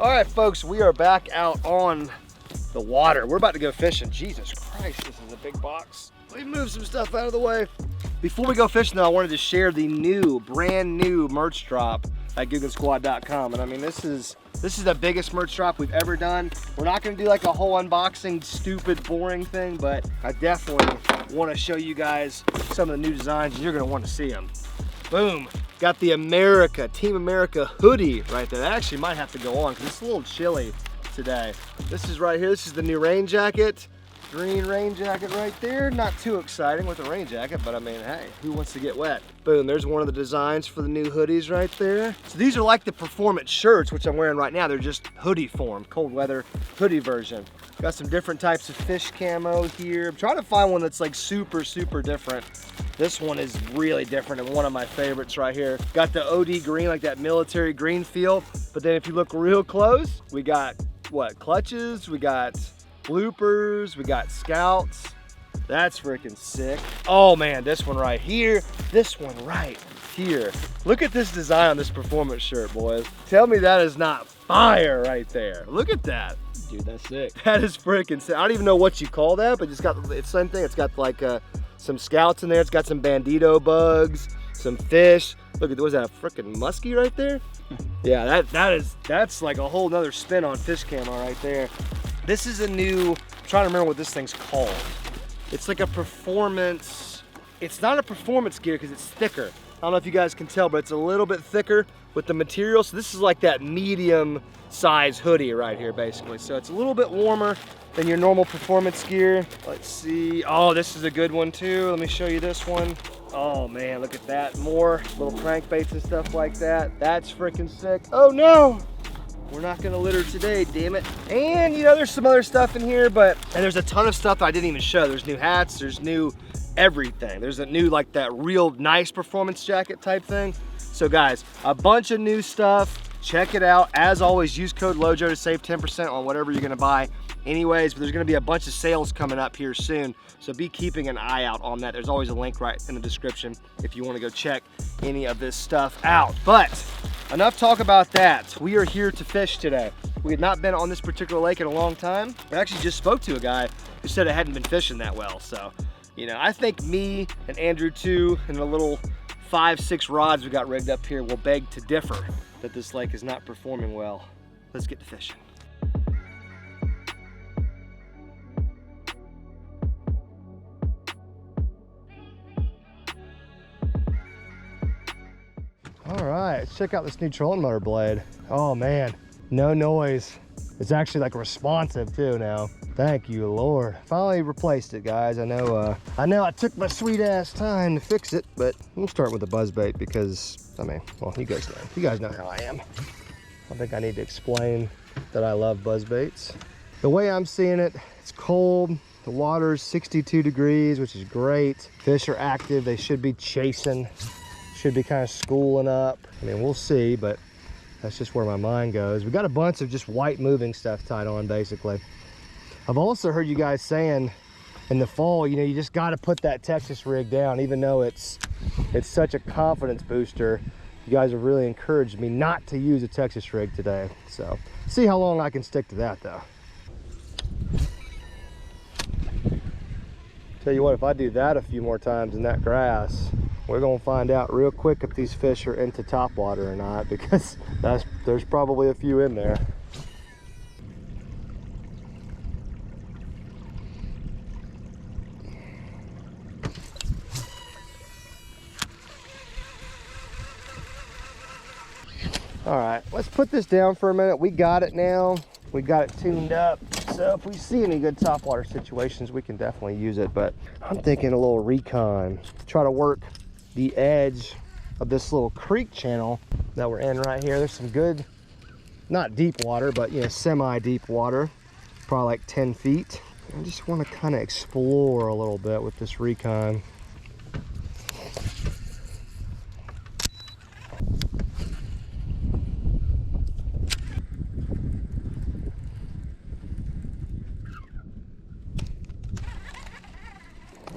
All right, folks, we are back out on the water. We're about to go fishing. Jesus Christ, this is a big box. Let me move some stuff out of the way. Before we go fishing though, I wanted to share the brand new merch drop at GoogleSquad.com. And I mean, this is the biggest merch drop we've ever done. We're not gonna do like a whole unboxing, stupid, boring thing, but I definitely wanna show you guys some of the new designs and you're gonna wanna see them. Boom. Got the Team America hoodie right there. That actually might have to go on because it's a little chilly today. This is right here. This is the new rain jacket. Green rain jacket right there. Not too exciting with a rain jacket, but I mean, hey, who wants to get wet? Boom, there's one of the designs for the new hoodies right there. So these are like the performance shirts, which I'm wearing right now. They're just hoodie form, cold weather hoodie version. Got some different types of fish camo here. I'm trying to find one that's like super, super different. This one is really different and one of my favorites right here. Got the OD green, like that military green feel. But then if you look real close, we got what, clutches, we got bloopers, we got scouts. That's freaking sick. Oh man, this one right here, this one right here. Look at this design on this performance shirt, boys. Tell me that is not fire right there. Look at that. Dude, that's sick. That is freaking sick. I don't even know what you call that, but it's the same thing. It's got like some scouts in there. It's got some bandito bugs, some fish. Look at, was that a freaking muskie right there? Yeah, that's like a whole nother spin on fish camo right there. This is a new, I'm trying to remember what this thing's called. It's like a performance, it's not a performance gear because it's thicker. I don't know if you guys can tell, but it's a little bit thicker with the material. So this is like that medium size hoodie right here, basically. So it's a little bit warmer than your normal performance gear. Let's see, oh, this is a good one too. Let me show you this one. Oh man, look at that. More little crankbaits and stuff like that. That's freaking sick. Oh no! We're not gonna litter today, damn it. And you know, there's some other stuff in here, and there's a ton of stuff I didn't even show. There's new hats, there's new everything. There's a new, like that real nice performance jacket type thing. So guys, a bunch of new stuff. Check it out. As always, use code LOJO to save 10% on whatever you're gonna buy anyways, but there's gonna be a bunch of sales coming up here soon. So be keeping an eye out on that. There's always a link right in the description if you wanna go check any of this stuff out. But enough talk about that. We are here to fish today. We had not been on this particular lake in a long time. I actually just spoke to a guy who said it hadn't been fishing that well. So, you know, I think me and Andrew too, and the little 5-6 rods we got rigged up here will beg to differ that this lake is not performing well. Let's get to fishing. All right, let's check out this new trolling motor blade. Oh man, no noise. It's actually like responsive too now. Thank you, Lord. Finally replaced it, guys. I know I took my sweet ass time to fix it, but we'll start with the buzzbait because, I mean, well, you guys know how I am. I think I need to explain that I love buzzbaits. The way I'm seeing it, it's cold. The water's 62 degrees, which is great. Fish are active. They should be chasing. Should be kind of schooling up. I mean, we'll see, but that's just where my mind goes. We got a bunch of just white moving stuff tied on, basically. I've also heard you guys saying in the fall, you know, you just got to put that Texas rig down, even though it's such a confidence booster. You guys have really encouraged me not to use a Texas rig today. So see how long I can stick to that though. Tell you what, if I do that a few more times in that grass, we're gonna find out real quick if these fish are into topwater or not, because there's probably a few in there. All right, let's put this down for a minute. We got it now. We got it tuned up. So if we see any good topwater situations, we can definitely use it. But I'm thinking a little recon. Try to work the edge of this little creek channel that we're in right here. There's some good, not deep water, but you know, semi-deep water, probably like 10 feet. I just want to kind of explore a little bit with this recon.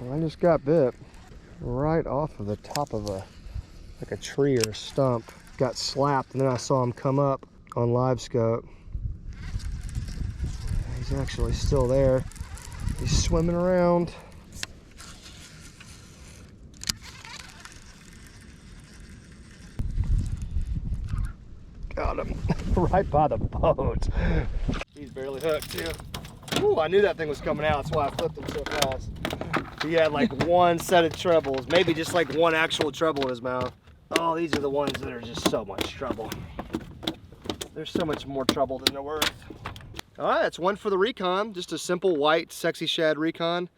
I just got bit right off of the top of like a tree or a stump. Got slapped, and then I saw him come up on live scope. He's actually still there. He's swimming around. Got him right by the boat. He's barely hooked too. Ooh, I knew that thing was coming out. That's why I flipped him so fast. He had like one set of trebles, maybe just like one actual treble in his mouth. Oh, these are the ones that are just so much trouble. There's so much more trouble than they're worth. All right, that's one for the recon. Just a simple white sexy shad recon.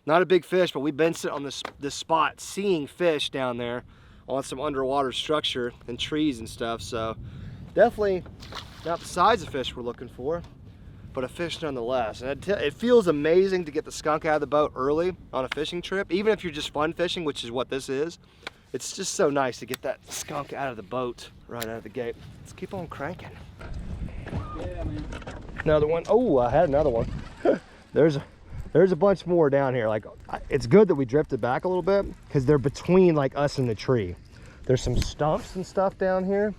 Not a big fish, but we've been sitting on this spot seeing fish down there on some underwater structure and trees and stuff. So definitely not the size of fish we're looking for, but a fish nonetheless. And it feels amazing to get the skunk out of the boat early on a fishing trip, even if you're just fun fishing, which is what this is. It's just so nice to get that skunk out of the boat right out of the gate. Let's keep on cranking. Yeah, man. Another one. Oh, I had another one. There's a bunch more down here. Like, it's good that we drifted back a little bit because they're between like us and the tree. There's some stumps and stuff down here.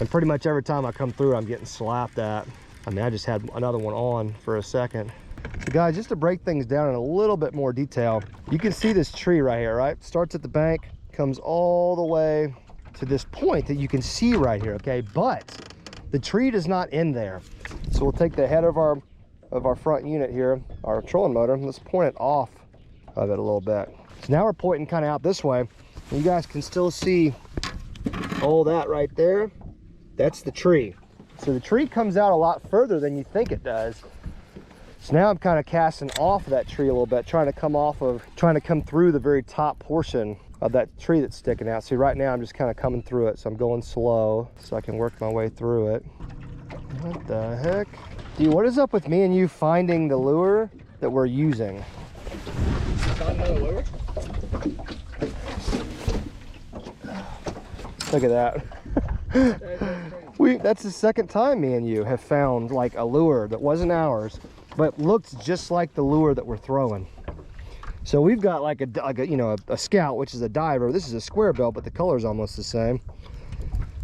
And pretty much every time I come through, I'm getting slapped at. I mean, I just had another one on for a second. So guys, just to break things down in a little bit more detail, you can see this tree right here, right? Starts at the bank, comes all the way to this point that you can see right here, okay? But the tree does not end there. So we'll take the head of our front unit here, our trolling motor, and let's point it off of it a little bit. So now we're pointing kind of out this way. And you guys can still see all that right there. That's the tree. So the tree comes out a lot further than you think it does. So now I'm kind of casting off of that tree a little bit, trying to come through the very top portion of that tree that's sticking out. See, right now I'm just kind of coming through it, so I'm going slow so I can work my way through it. What the heck? Dude, what is up with me and you finding the lure that we're using? Found another lure? Look at that. That's the second time me and you have found like a lure that wasn't ours, but looks just like the lure that we're throwing. So we've got like a Scout, which is a diver. This is a square bill, but the color's almost the same.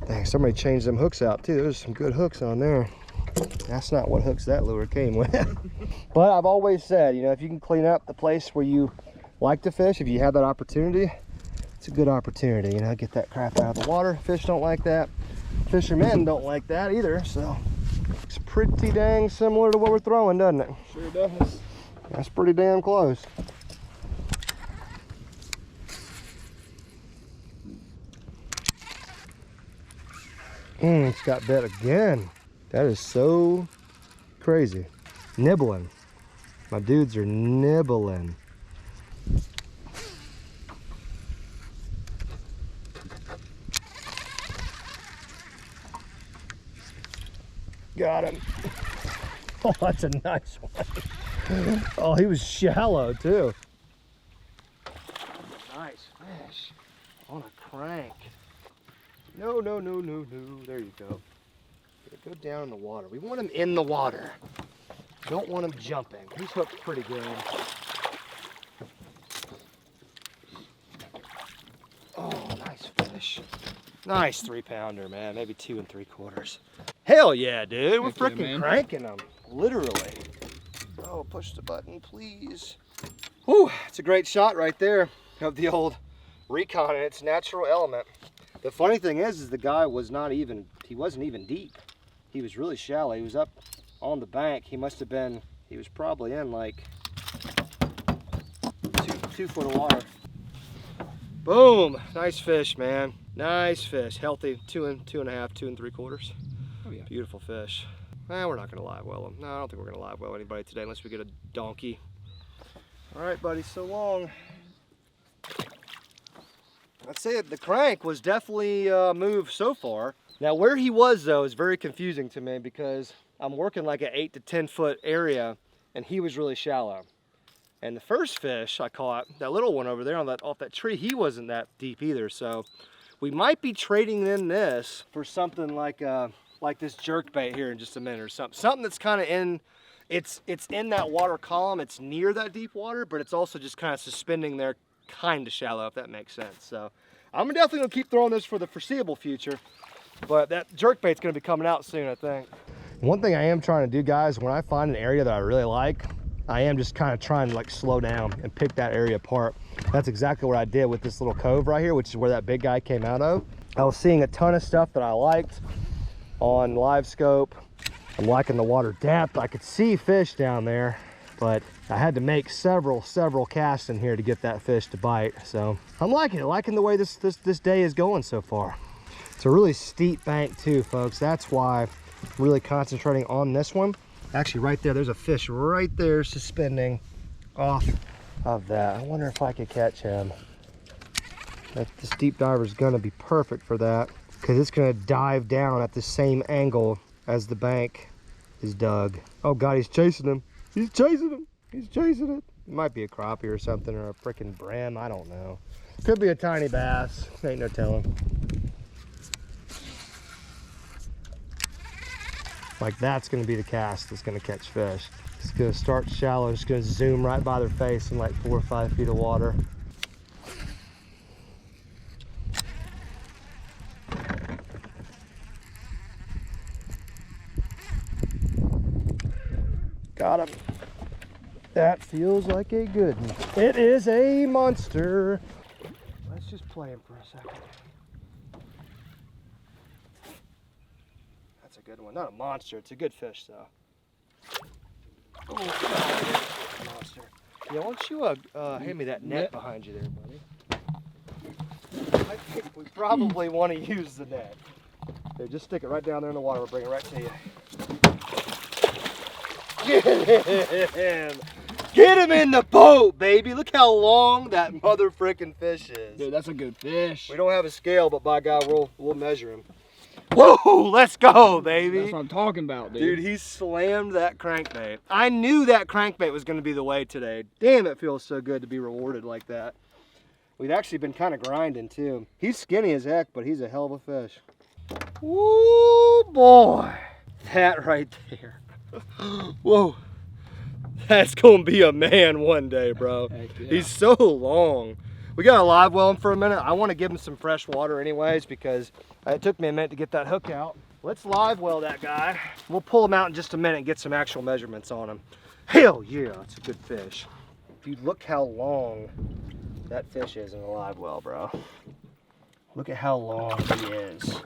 Dang, somebody changed them hooks out too. There's some good hooks on there. That's not what hooks that lure came with. But I've always said, you know, if you can clean up the place where you like to fish, if you have that opportunity, it's a good opportunity, you know, get that crap out of the water. Fish don't like that. Fishermen don't like that either, so it's pretty dang similar to what we're throwing, doesn't it? Sure does. That's pretty damn close. It's got bit again. That is so crazy. Nibbling. My dudes are nibbling. Got him. Oh, that's a nice one. Oh, he was shallow too. Nice fish on a crank. No, no, no, no, no. There you go. Go down in the water. We want him in the water. Don't want him jumping. He's hooked pretty good. Oh, nice fish. Nice 3-pounder, man. Maybe 2 3/4. Hell yeah, dude. We're freaking cranking them. Literally. Oh, push the button, please. Whew, it's a great shot right there of the old recon in its natural element. The funny thing is the guy wasn't even deep. He was really shallow. He was up on the bank. He was probably in like 2 foot of water. Boom, nice fish, man. Nice fish, healthy, 2 1/2, 2 3/4. Oh yeah. Beautiful fish. We're not gonna live well him. No, I don't think we're gonna live well anybody today unless we get a donkey. All right, buddy, so long. I'd say the crank was definitely a move so far. Now where he was though is very confusing to me because I'm working like an 8 to 10 foot area and he was really shallow. And the first fish I caught, that little one over there off that tree, he wasn't that deep either. So we might be trading in this for something like this jerk bait here in just a minute or something. Something that's kind of it's in that water column. It's near that deep water, but it's also just kind of suspending there, kind of shallow, if that makes sense. So I'm definitely gonna keep throwing this for the foreseeable future, but that jerk bait's gonna be coming out soon, I think. One thing I am trying to do, guys, when I find an area that I really like, I am just kind of trying to like slow down and pick that area apart. That's exactly what I did with this little cove right here, which is where that big guy came out of. I was seeing a ton of stuff that I liked on live scope. I'm liking the water depth. I could see fish down there, but I had to make several casts in here to get that fish to bite. So I'm liking the way this day is going so far. It's a really steep bank too, folks. That's why I'm really concentrating on this one. Actually, right there, there's a fish right there suspending off of that. I wonder if I could catch him. This deep diver is gonna be perfect for that because it's gonna dive down at the same angle as the bank is dug. Oh God, he's chasing him. He's chasing him. He's chasing it. It might be a crappie or something, or a freaking brim. I don't know. Could be a tiny bass. Ain't no telling. Like that's gonna be the cast that's gonna catch fish. It's gonna start shallow. It's gonna zoom right by their face in like 4 or 5 feet of water. Got him. That feels like a good one. It is a monster. Let's just play him for a second. That's a good one. Not a monster. It's a good fish, though. Oh, God, monster. Yeah, why don't you hand me that net behind you there, buddy? I think we probably want to use the net. Here, just stick it right down there in the water. We'll bring it right to you. Get him! Get him in the boat, baby! Look how long that mother frickin' fish is. Dude, that's a good fish. We don't have a scale, but by God, we'll measure him. Whoa! Let's go, baby! That's what I'm talking about, dude. Dude, he slammed that crankbait. I knew that crankbait was going to be the way today. Damn, it feels so good to be rewarded like that. We've actually been kind of grinding, too. He's skinny as heck, but he's a hell of a fish. Woo, boy! That right there. Whoa, that's gonna be a man one day, bro. Heck yeah. He's so long. We gotta live well him for a minute. I want to give him some fresh water anyways because it took me a minute to get that hook out. Let's live well that guy. We'll pull him out in just a minute and get some actual measurements on him. Hell yeah, it's a good fish. Dude, look how long that fish is in a live well, bro. Look at how long he is.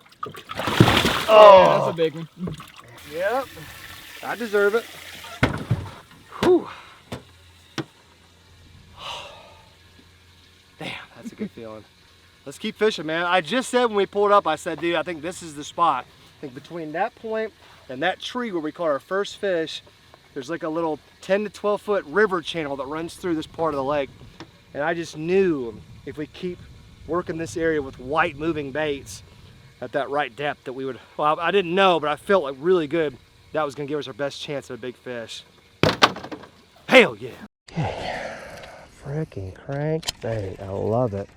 Oh, yeah, that's a big one. Yep. I deserve it. Whew. Damn, that's a good feeling. Let's keep fishing, man. I just said when we pulled up, I said, dude, I think this is the spot. I think between that point and that tree where we caught our first fish, there's like a little 10 to 12 foot river channel that runs through this part of the lake. And I just knew if we keep working this area with white moving baits at that right depth that we would, well, I didn't know, but I felt like really good. That was gonna give us our best chance at a big fish. Hell yeah. Okay. Freaking crankbait. I love it.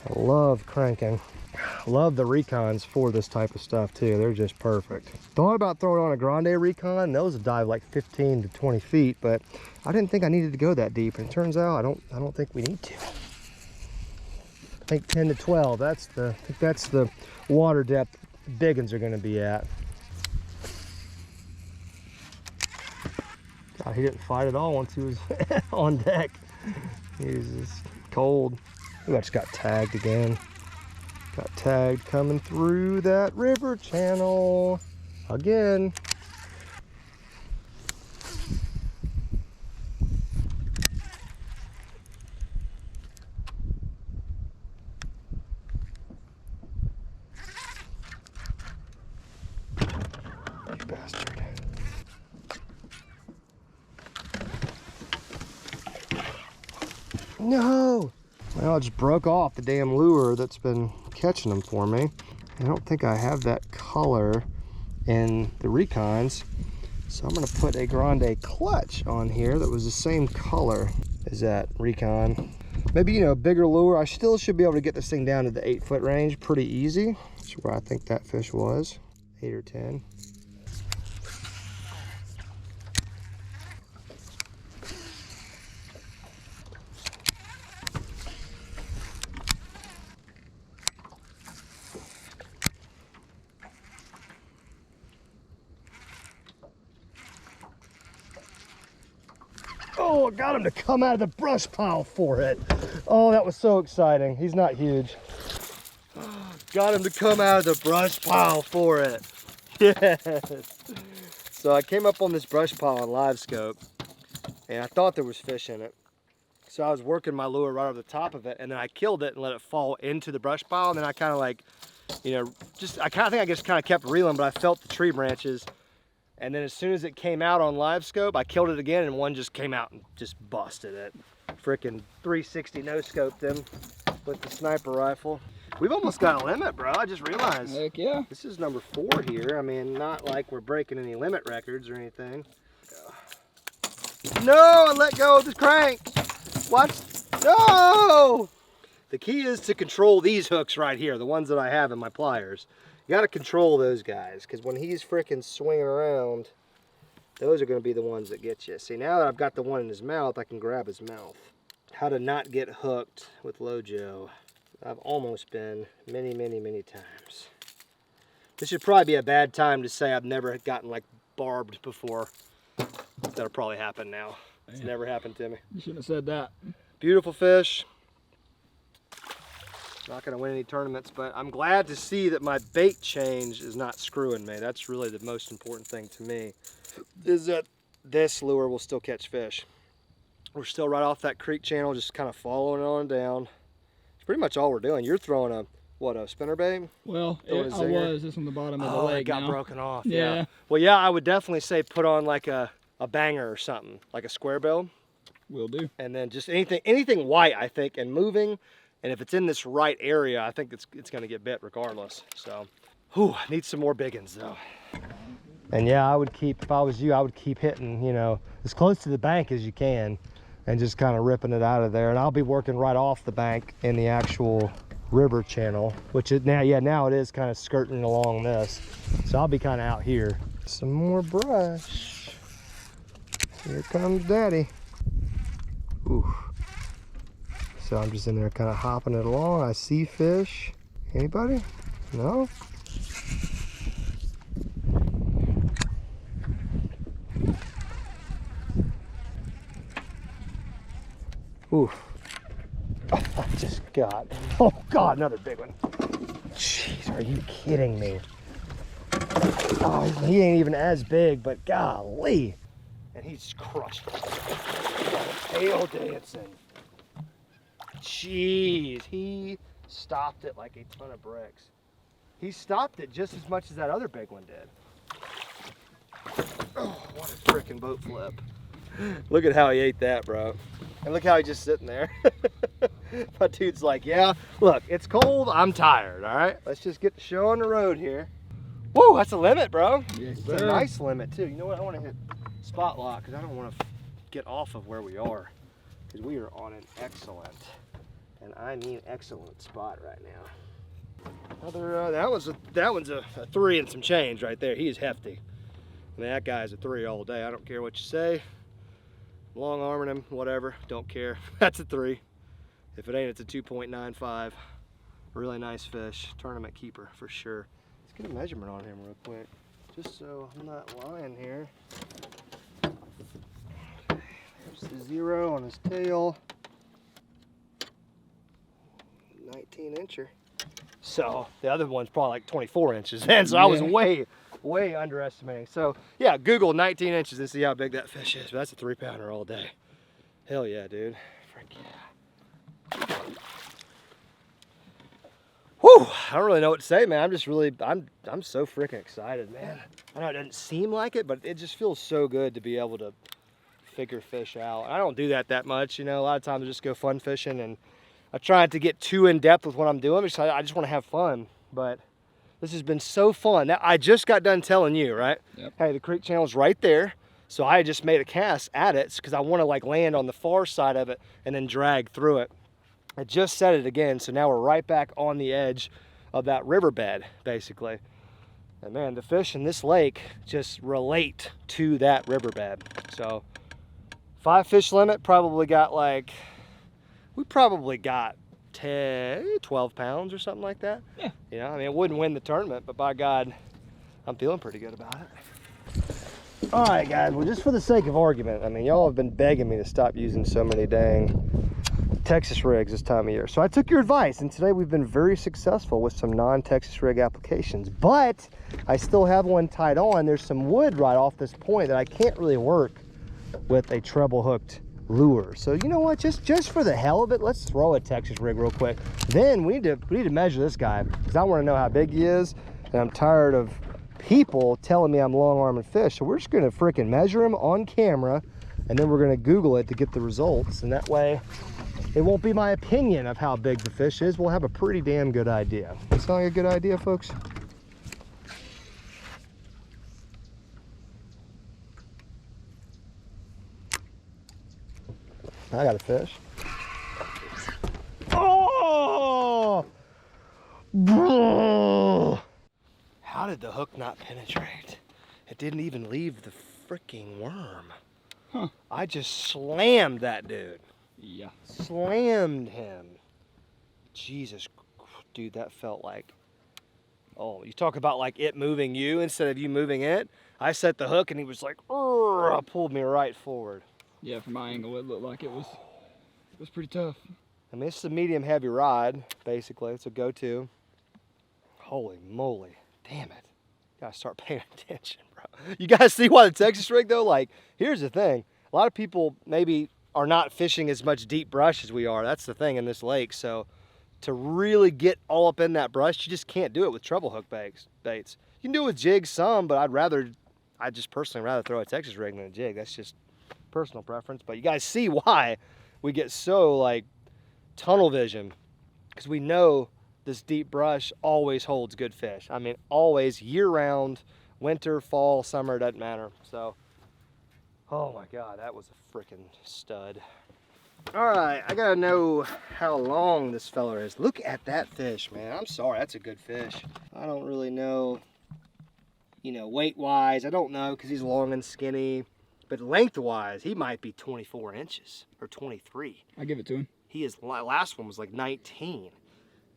I love cranking. Love the recons for this type of stuff too. They're just perfect. Thought about throwing on a grande recon. Those would dive like 15 to 20 feet, but I didn't think I needed to go that deep. And it turns out I don't think we need to. I think 10 to 12. I think that's the water depth big ones are gonna be at. God, he didn't fight at all once he was on deck. He was just cold. Ooh, I just got tagged again. Got tagged coming through that river channel again. You bastard. No! Well, I just broke off the damn lure that's been catching them for me. I don't think I have that color in the recons, so I'm gonna put a grande clutch on here that was the same color as that recon. Maybe, you know, bigger lure. I still should be able to get this thing down to the 8-foot range pretty easy. That's where I think that fish was, 8 or 10. Oh, got him to come out of the brush pile for it. Oh, that was so exciting. He's not huge. Got him to come out of the brush pile for it. Yes. So I came up on this brush pile on live scope, and I thought there was fish in it. So I was working my lure right over the top of it, and then I killed it and let it fall into the brush pile. And then I kind of like, you know, I just kind of kept reeling, but I felt the tree branches. And then as soon as it came out on live scope, I killed it again, and one just came out and just busted it. Freaking 360 no scoped him with the sniper rifle. We've almost got a limit, bro. I just realized. Heck yeah. This is number 4 here. I mean, not like we're breaking any limit records or anything. No, I let go of the crank. What? No! The key is to control these hooks right here, the ones that I have in my pliers. You gotta control those guys, because when he's freaking swinging around, those are gonna be the ones that get you. See, now that I've got the one in his mouth, I can grab his mouth. How to not get hooked with Lojo. I've almost been many, many, many times. This should probably be a bad time to say I've never gotten like barbed before. That'll probably happen now. It's never happened to me. You shouldn't have said that. Beautiful fish. Not gonna win any tournaments, but I'm glad to see that my bait change is not screwing me. That's really the most important thing to me, is that this lure will still catch fish. We're still right off that creek channel, just kind of following it on down. It's pretty much all we're doing. You're throwing a spinnerbait? Well, I was just on the bottom of the lake. It got now. broken off. Yeah. Well, yeah, I would definitely say put on like a banger or something, like a square bill. Will do. And then just anything white, I think, and moving. And if it's in this right area, I think it's going to get bit regardless. So, whew, I need some more big ones though. And yeah, I would keep, if I was you, I would keep hitting, you know, as close to the bank as you can and just kind of ripping it out of there. And I'll be working right off the bank in the actual river channel, which is now it is kind of skirting along this. So I'll be kind of out here. Some more brush. Here comes Daddy. Ooh. So I'm just in there kind of hopping it along. I see fish. Anybody? No? Oof. Oh, I just got, oh God, another big one. Jeez, are you kidding me? Oh, he ain't even as big, but golly. And he's crushed it. Tail dancing. Jeez, he stopped it like a ton of bricks. He stopped it just as much as that other big one did. Oh, what a freaking boat flip. Look at how he ate that, bro. And look how he's just sitting there. My dude's like, yeah, look, it's cold, I'm tired, all right? Let's just get the show on the road here. Whoa, that's a limit, bro. Yes, It's sir. a nice limit, too. You know what? I want to hit spot lock because I don't want to get off of where we are, because we are on an excellent, and I mean excellent spot right now. Another, that one's a 3 and some change right there. He is hefty. I mean, that guy's a 3 all day. I don't care what you say. Long arming him, whatever, don't care. That's a 3. If it ain't, it's a 2.95. Really nice fish. Tournament keeper for sure. Let's get a measurement on him real quick, just so I'm not lying here. There's the 0 on his tail. 19 incher. So the other one's probably like 24 inches in, so I was way underestimating. So yeah, Google 19 inches and see how big that fish is. But that's a 3-pounder all day. Hell yeah, dude. Frick yeah. Whew, I don't really know what to say, man. I'm just really, I'm so freaking excited, man. I know it doesn't seem like it, but it just feels so good to be able to figure fish out. I don't do that much, you know. A lot of times I just go fun fishing, and I try not to get too in depth with what I'm doing because I just want to have fun. But this has been so fun. Now, I just got done telling you, right? Yep. Hey, the creek channel's right there. So I just made a cast at it because I want to like land on the far side of it and then drag through it. I just set it again, so now we're right back on the edge of that riverbed, basically. And man, the fish in this lake just relate to that riverbed. So 5 fish limit, probably got like, we probably got 12 pounds or something like that. Yeah. You know, I mean, it wouldn't win the tournament, but by God, I'm feeling pretty good about it. All right, guys, well, just for the sake of argument, I mean, y'all have been begging me to stop using so many dang Texas rigs this time of year. So I took your advice, and today we've been very successful with some non-Texas rig applications. But I still have one tied on. There's some wood right off this point that I can't really work with a treble hooked lure. So you know what, just for the hell of it, let's throw a Texas rig real quick. Then we need to measure this guy, because I want to know how big he is, and I'm tired of people telling me I'm long-arming fish. So we're just gonna freaking measure him on camera, and then we're gonna Google it to get the results, and that way it won't be my opinion of how big the fish is. We'll have a pretty damn good idea. That sound like a good idea, folks? I got a fish. Oh! How did the hook not penetrate? It didn't even leave the freaking worm. Huh. I just slammed that dude. Yeah. Slammed him. Jesus, dude, that felt like, oh, you talk about like it moving you instead of you moving it. I set the hook and he was like, pulled me right forward. Yeah, from my angle, it looked like it was pretty tough. I mean, it's a medium heavy rod, basically. It's a go-to. Holy moly. Damn it. Gotta start paying attention, bro. You guys see why the Texas rig, though? Like, here's the thing. A lot of people maybe are not fishing as much deep brush as we are. That's the thing in this lake. So to really get all up in that brush, you just can't do it with treble hook baits. You can do it with jigs some, but I'd just personally rather throw a Texas rig than a jig. That's just personal preference. But you guys see why we get so like tunnel vision, because we know this deep brush always holds good fish. I mean, always, year round, winter, fall, summer, doesn't matter. So, oh my God, that was a freaking stud. All right, I gotta know how long this fella is. Look at that fish, man. I'm sorry, that's a good fish. I don't really know, you know, weight-wise, I don't know, because he's long and skinny. But length-wise, he might be 24 inches or 23. I give it to him. Last one was like 19.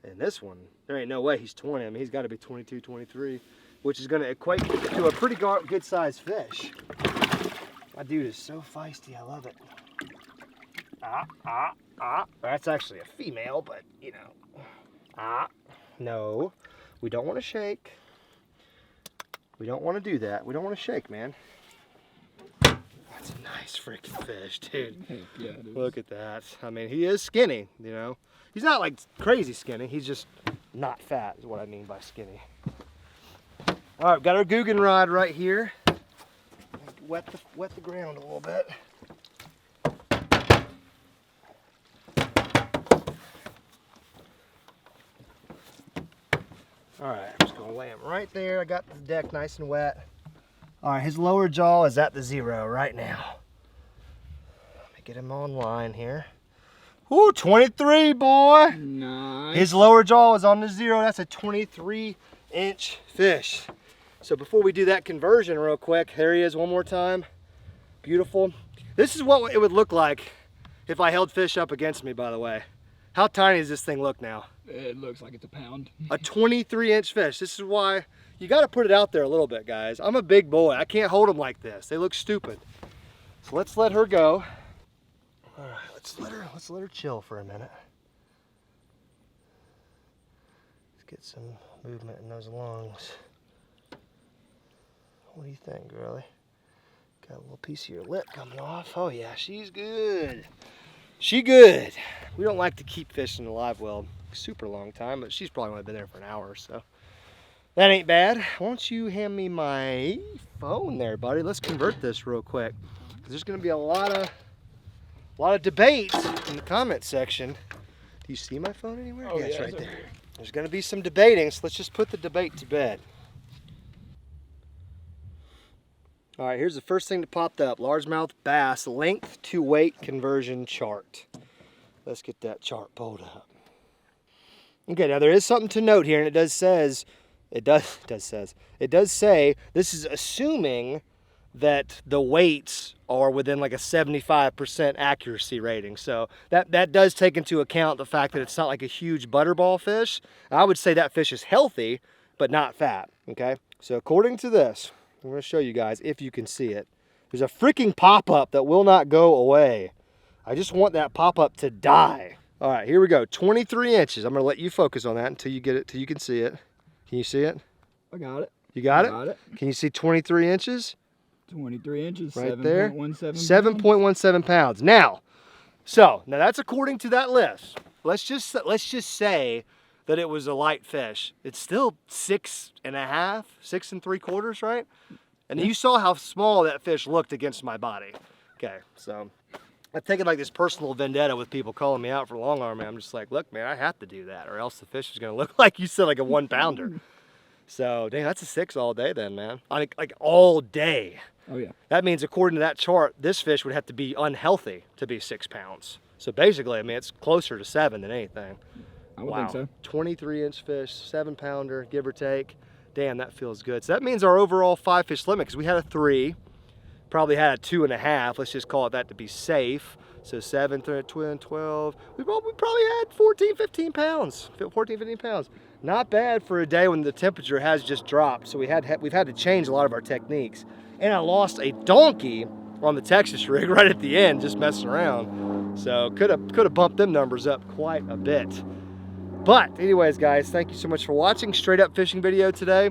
And this one, there ain't no way he's 20. I mean, he's got to be 22, 23, which is going to equate to a pretty good-sized fish. My dude is so feisty. I love it. That's actually a female, but, you know. No, we don't want to shake. We don't want to do that. We don't want to shake, man. That's a nice freaking fish, dude. Heck yeah, it is. Look at that. I mean, he is skinny, you know. He's not like crazy skinny. He's just not fat is what I mean by skinny. All right, got our Googan rod right here. Wet the ground a little bit. All right, I'm just gonna lay him right there. I got the deck nice and wet. All right, his lower jaw is at the 0 right now. Let me get him on line here. Ooh, 23, boy. Nice. His lower jaw is on the 0. That's a 23-inch fish. So before we do that conversion real quick, there he is one more time. Beautiful. This is what it would look like if I held fish up against me, by the way. How tiny does this thing look now? It looks like it's a pound. A 23-inch fish. This is why you got to put it out there a little bit, guys. I'm a big boy. I can't hold them like this. They look stupid. So let's let her go. All right, let's let her chill for a minute. Let's get some movement in those lungs. What do you think, girlie? Got a little piece of your lip coming off. Oh yeah, she's good. She good. We don't like to keep fish in the live well super long time, but she's probably only been there for an hour, so that ain't bad. Why don't you hand me my phone there, buddy? Let's convert this real quick, because there's going to be a lot of debate in the comment section. Do you see my phone anywhere? Oh, yeah, it's yeah, right it's there. over here. There's going to be some debating, so let's just put the debate to bed. All right, here's the first thing that popped up. Largemouth bass length to weight conversion chart. Let's get that chart pulled up. Okay, now there is something to note here, and it does say this is assuming that the weights are within like a 75% accuracy rating. So that does take into account the fact that it's not like a huge butterball fish. I would say that fish is healthy, but not fat, okay? So according to this, I'm going to show you guys if you can see it. There's a freaking pop-up that will not go away. I just want that pop-up to die. All right, here we go. 23 inches. I'm going to let you focus on that until you get it, till you can see it. Can you see it? I got it. You got it? Got it. Can you see 23 inches? 23 inches. Right there. 7.17 7.17 pounds. Now that's according to that list. Let's just say that it was a light fish. It's still 6.5, 6 3/4, right? And you saw how small that fish looked against my body. Okay, so I've taken like this personal vendetta with people calling me out for long arm. I'm just like, look, man, I have to do that, or else the fish is gonna look like you said, like a 1 pounder. So, dang, that's a 6 all day then, man. Like all day. Oh yeah. That means according to that chart, this fish would have to be unhealthy to be 6 pounds. So basically, I mean, it's closer to 7 than anything. I would think so. 23-inch fish, 7 pounder, give or take. Damn, that feels good. So that means our overall 5 fish limit, because we had a 3, probably had a 2.5. Let's just call it that to be safe. So 7, 12. We probably had 14, 15 pounds. 14, 15 pounds. Not bad for a day when the temperature has just dropped. So we've had to change a lot of our techniques. And I lost a donkey on the Texas rig right at the end, just messing around. So could have bumped them numbers up quite a bit. But anyways, guys, thank you so much for watching. Straight up fishing video today.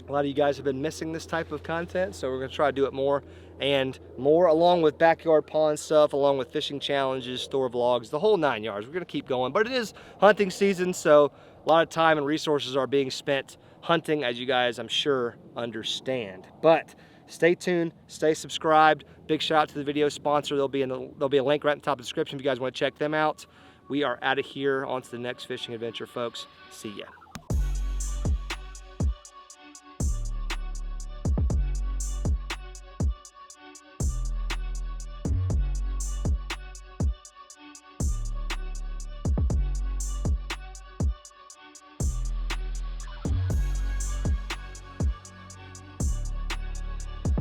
A lot of you guys have been missing this type of content, so we're gonna try to do it more and more, along with backyard pond stuff, along with fishing challenges, store vlogs, the whole 9 yards. We're gonna keep going, but it is hunting season, so a lot of time and resources are being spent hunting, as you guys, I'm sure, understand. But stay tuned, stay subscribed. Big shout out to the video sponsor. There'll be a link right in the top of the description if you guys want to check them out. We are out of here. On to the next fishing adventure, folks. See ya.